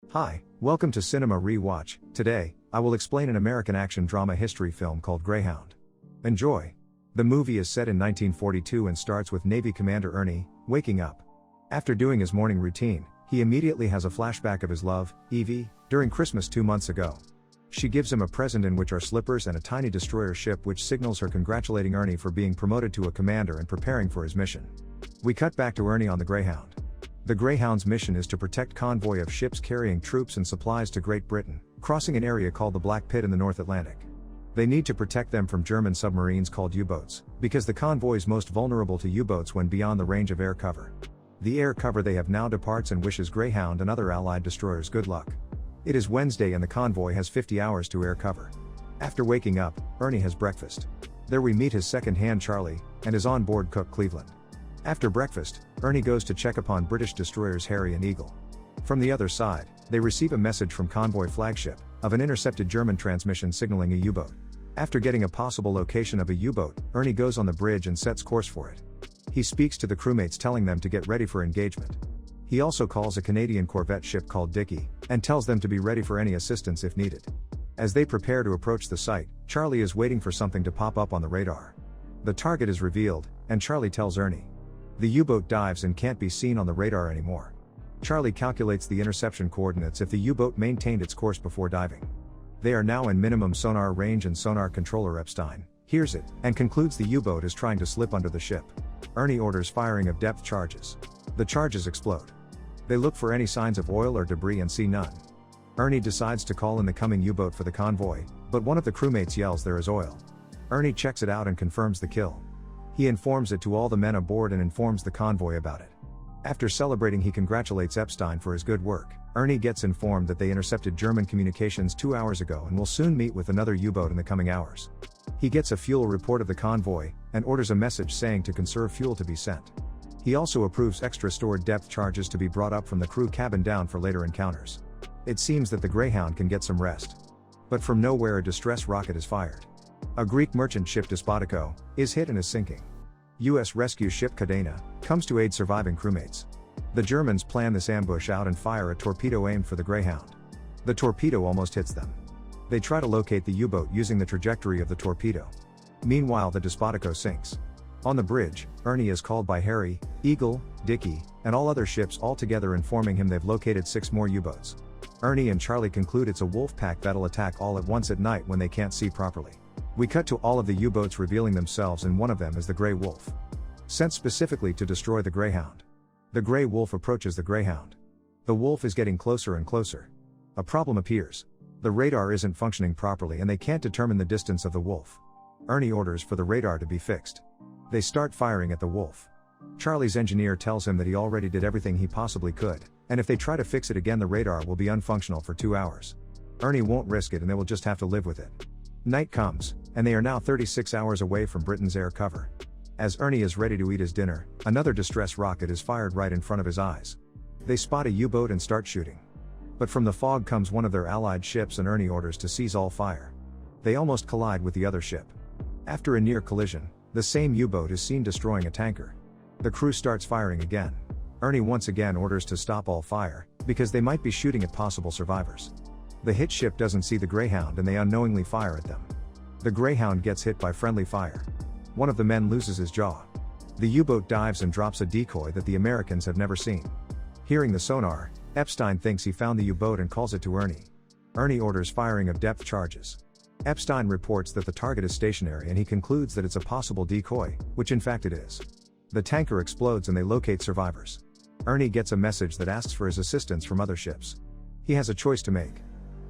Hi, welcome to Cinema Rewatch. Today, I will explain an American action drama history film called Greyhound. Enjoy! The movie is set in 1942 and starts with Navy Commander Ernie waking up. After doing his morning routine, he immediately has a flashback of his love, Evie, during Christmas 2 months ago. She gives him a present in which are slippers and a tiny destroyer ship which signals her congratulating Ernie for being promoted to a commander and preparing for his mission. We cut back to Ernie on the Greyhound. The Greyhound's mission is to protect convoy of ships carrying troops and supplies to Great Britain, crossing an area called the Black Pit in the North Atlantic. They need to protect them from German submarines called U-boats, because the convoy is most vulnerable to U-boats when beyond the range of air cover. The air cover they have now departs and wishes Greyhound and other Allied destroyers good luck. It is Wednesday and the convoy has 50 hours to air cover. After waking up, Ernie has breakfast. There we meet his second hand Charlie, and his on-board cook Cleveland. After breakfast, Ernie goes to check upon British destroyers Harry and Eagle. From the other side, they receive a message from Convoy flagship, of an intercepted German transmission signaling a U-boat. After getting a possible location of a U-boat, Ernie goes on the bridge and sets course for it. He speaks to the crewmates telling them to get ready for engagement. He also calls a Canadian corvette ship called Dickie, and tells them to be ready for any assistance if needed. As they prepare to approach the site, Charlie is waiting for something to pop up on the radar. The target is revealed, and Charlie tells Ernie. The U-boat dives and can't be seen on the radar anymore. Charlie calculates the interception coordinates if the U-boat maintained its course before diving. They are now in minimum sonar range and sonar controller Epstein hears it, and concludes the U-boat is trying to slip under the ship. Ernie orders firing of depth charges. The charges explode. They look for any signs of oil or debris and see none. Ernie decides to call in the coming U-boat for the convoy, but one of the crewmates yells there is oil. Ernie checks it out and confirms the kill. He informs it to all the men aboard and informs the convoy about it. After celebrating, he congratulates Epstein for his good work. Ernie gets informed that they intercepted German communications 2 hours ago and will soon meet with another U-boat in the coming hours. He gets a fuel report of the convoy, and orders a message saying to conserve fuel to be sent. He also approves extra stored depth charges to be brought up from the crew cabin down for later encounters. It seems that the Greyhound can get some rest. But from nowhere a distress rocket is fired. A Greek merchant ship Despotico is hit and is sinking. U.S. rescue ship Cadena comes to aid surviving crewmates. The Germans plan this ambush out and fire a torpedo aimed for the Greyhound. The torpedo almost hits them. They try to locate the U-boat using the trajectory of the torpedo. Meanwhile, the Despotico sinks. On the bridge, Ernie is called by Harry, Eagle, Dickie, and all other ships all together informing him they've located 6 more U-boats. Ernie and Charlie conclude it's a wolf pack that'll attack all at once at night when they can't see properly. We cut to all of the U-boats revealing themselves, and one of them is the Grey Wolf. Sent specifically to destroy the Greyhound. The Grey Wolf approaches the Greyhound. The wolf is getting closer and closer. A problem appears. The radar isn't functioning properly and they can't determine the distance of the wolf. Ernie orders for the radar to be fixed. They start firing at the wolf. Charlie's engineer tells him that he already did everything he possibly could, and if they try to fix it again the radar will be unfunctional for 2 hours. Ernie won't risk it and they will just have to live with it. Night comes, and they are now 36 hours away from Britain's air cover. As Ernie is ready to eat his dinner, another distress rocket is fired right in front of his eyes. They spot a U-boat and start shooting. But from the fog comes one of their Allied ships and Ernie orders to cease all fire. They almost collide with the other ship. After a near collision, the same U-boat is seen destroying a tanker. The crew starts firing again. Ernie once again orders to stop all fire, because they might be shooting at possible survivors. The hit ship doesn't see the Greyhound and they unknowingly fire at them. The Greyhound gets hit by friendly fire. One of the men loses his jaw. The U-boat dives and drops a decoy that the Americans have never seen. Hearing the sonar, Epstein thinks he found the U-boat and calls it to Ernie. Ernie orders firing of depth charges. Epstein reports that the target is stationary and he concludes that it's a possible decoy, which in fact it is. The tanker explodes and they locate survivors. Ernie gets a message that asks for his assistance from other ships. He has a choice to make.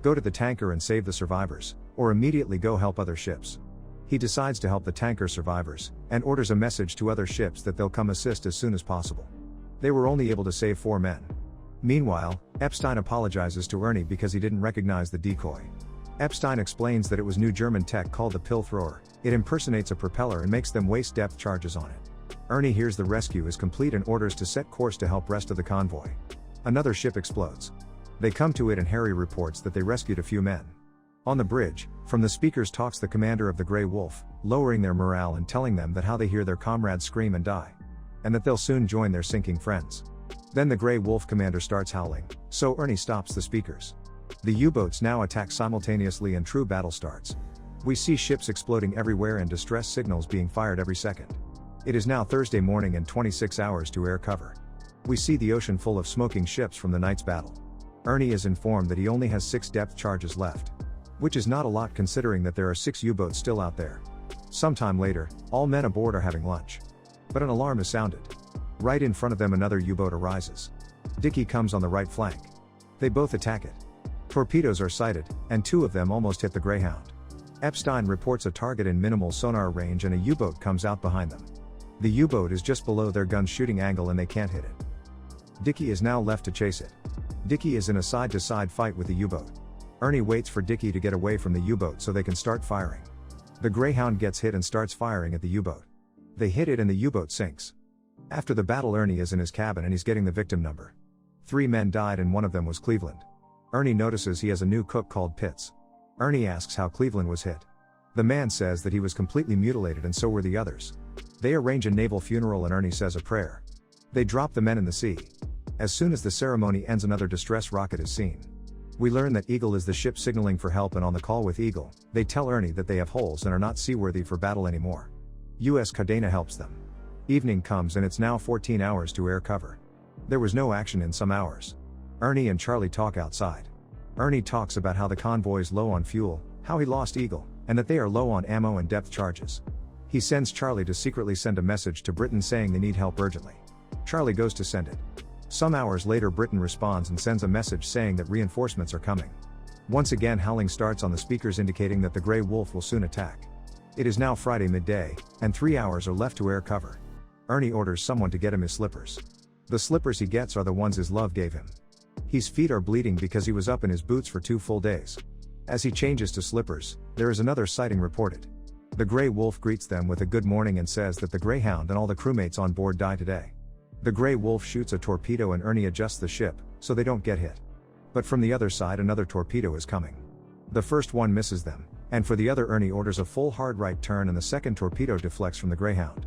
Go to the tanker and save the survivors, or immediately go help other ships. He decides to help the tanker survivors, and orders a message to other ships that they'll come assist as soon as possible. They were only able to save 4 men. Meanwhile, Epstein apologizes to Ernie because he didn't recognize the decoy. Epstein explains that it was new German tech called the pill thrower. It impersonates a propeller and makes them waste depth charges on it. Ernie hears the rescue is complete and orders to set course to help rest of the convoy. Another ship explodes. They come to it and Harry reports that they rescued a few men. On the bridge, from the speakers talks the commander of the Grey Wolf, lowering their morale and telling them that how they hear their comrades scream and die. And that they'll soon join their sinking friends. Then the Grey Wolf commander starts howling, so Ernie stops the speakers. The U-boats now attack simultaneously and true battle starts. We see ships exploding everywhere and distress signals being fired every second. It is now Thursday morning and 26 hours to air cover. We see the ocean full of smoking ships from the night's battle. Ernie is informed that he only has 6 depth charges left, which is not a lot considering that there are 6 U-boats still out there. Sometime later, all men aboard are having lunch. But an alarm is sounded. Right in front of them another U-boat arises. Dickie comes on the right flank. They both attack it. Torpedoes are sighted, and 2 of them almost hit the Greyhound. Epstein reports a target in minimal sonar range and a U-boat comes out behind them. The U-boat is just below their gun's shooting angle and they can't hit it. Dickie is now left to chase it. Dickie is in a side-to-side fight with the U-boat. Ernie waits for Dickie to get away from the U-boat so they can start firing. The Greyhound gets hit and starts firing at the U-boat. They hit it and the U-boat sinks. After the battle, Ernie is in his cabin and he's getting the victim number. 3 men died and one of them was Cleveland. Ernie notices he has a new cook called Pitts. Ernie asks how Cleveland was hit. The man says that he was completely mutilated and so were the others. They arrange a naval funeral and Ernie says a prayer. They drop the men in the sea. As soon as the ceremony ends, another distress rocket is seen. We learn that Eagle is the ship signaling for help, and on the call with Eagle, they tell Ernie that they have holes and are not seaworthy for battle anymore. US Cadena helps them. Evening comes and it's now 14 hours to air cover. There was no action in some hours. Ernie and Charlie talk outside. Ernie talks about how the convoy is low on fuel, how he lost Eagle, and that they are low on ammo and depth charges. He sends Charlie to secretly send a message to Britain saying they need help urgently. Charlie goes to send it. Some hours later, Britain responds and sends a message saying that reinforcements are coming. Once again, howling starts on the speakers indicating that the Grey Wolf will soon attack. It is now Friday midday, and 3 hours are left to air cover. Ernie orders someone to get him his slippers. The slippers he gets are the ones his love gave him. His feet are bleeding because he was up in his boots for 2 full days. As he changes to slippers, there is another sighting reported. The Grey Wolf greets them with a good morning and says that the Greyhound and all the crewmates on board die today. The Grey Wolf shoots a torpedo and Ernie adjusts the ship, so they don't get hit. But from the other side another torpedo is coming. The first one misses them, and for the other Ernie orders a full hard right turn and the second torpedo deflects from the Greyhound.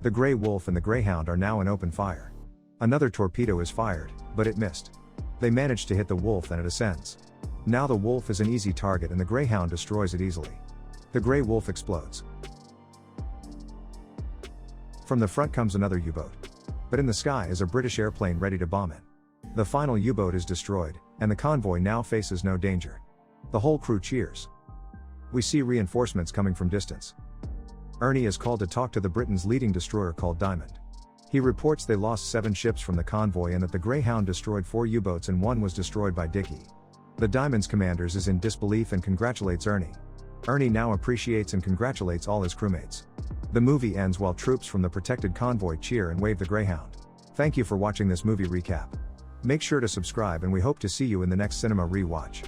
The Grey Wolf and the Greyhound are now in open fire. Another torpedo is fired, but it missed. They manage to hit the Wolf and it ascends. Now the Wolf is an easy target and the Greyhound destroys it easily. The Grey Wolf explodes. From the front comes another U-boat. But in the sky is a British airplane ready to bomb it. The final U-boat is destroyed, and the convoy now faces no danger. The whole crew cheers. We see reinforcements coming from distance. Ernie is called to talk to the Britain's leading destroyer called Diamond. He reports they lost 7 ships from the convoy and that the Greyhound destroyed 4 U-boats and 1 was destroyed by Dickie. The Diamond's commanders is in disbelief and congratulates Ernie. Ernie now appreciates and congratulates all his crewmates. The movie ends while troops from the protected convoy cheer and wave the Greyhound. Thank you for watching this movie recap. Make sure to subscribe and we hope to see you in the next cinema rewatch.